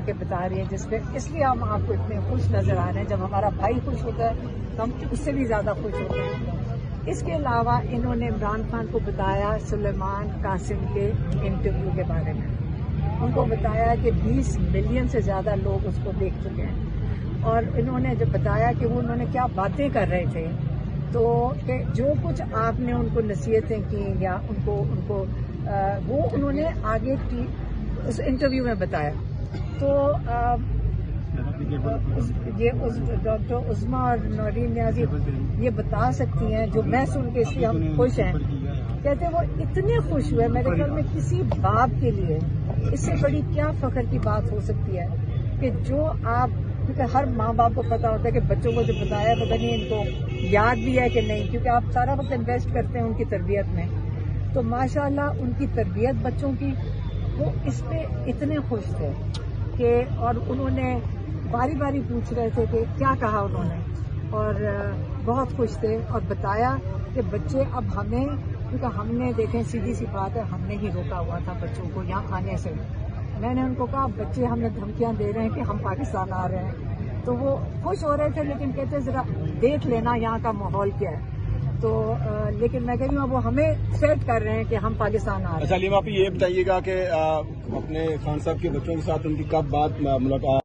کے بتا رہی ہیں جس پہ اس لیے ہم آپ کو اتنے خوش نظر آ رہے ہیں. جب ہمارا بھائی خوش ہوتا ہے تو ہم اس سے بھی زیادہ خوش ہوتے ہیں. اس کے علاوہ انہوں نے عمران خان کو بتایا سلیمان قاسم کے انٹرویو کے بارے میں. ان کو بتایا کہ 20 ملین سے زیادہ لوگ اس کو دیکھ چکے ہیں. اور انہوں نے جب بتایا کہ وہ انہوں نے کیا باتیں کر رہے تھے تو کہ جو کچھ آپ نے ان کو نصیحتیں کی یا ان کو وہ انہوں نے آگے اس انٹرویو میں بتایا. تو یہ ڈاکٹر عظمیٰ اور نورین نیازی یہ بتا سکتی ہیں جو میں سن کے اس لیے ہم خوش ہیں. کہتے ہیں وہ اتنے خوش ہوئے میرے خیال میں کسی باپ کے لیے اس سے بڑی کیا فخر کی بات ہو سکتی ہے کہ جو آپ کیونکہ ہر ماں باپ کو پتا ہوتا ہے کہ بچوں کو جو بتایا پتہ نہیں ان کو یاد بھی ہے کہ نہیں کیونکہ آپ سارا وقت انویسٹ کرتے ہیں ان کی تربیت میں. تو ماشاءاللہ ان کی تربیت بچوں کی وہ اس پہ اتنے خوش تھے کہ اور انہوں نے باری باری پوچھ رہے تھے کہ کیا کہا انہوں نے اور بہت خوش تھے اور بتایا کہ بچے اب ہمیں کیونکہ ہم نے دیکھیں سیدھی سی بات ہے ہم نے ہی روکا ہوا تھا بچوں کو یہاں آنے سے. میں نے ان کو کہا بچے ہمیں دھمکیاں دے رہے ہیں کہ ہم پاکستان آ رہے ہیں تو وہ خوش ہو رہے تھے لیکن کہتے ذرا دیکھ لینا یہاں کا ماحول کیا ہے. تو لیکن میں کہہ رہی ہوں وہ ہمیں سیٹ کر رہے ہیں کہ ہم پاکستان آ رہے ہیں. اچھا علیم آپ یہ بتائیے گا کہ اپنے خان صاحب کے بچوں کے ساتھ ان کی کب بات ملاقات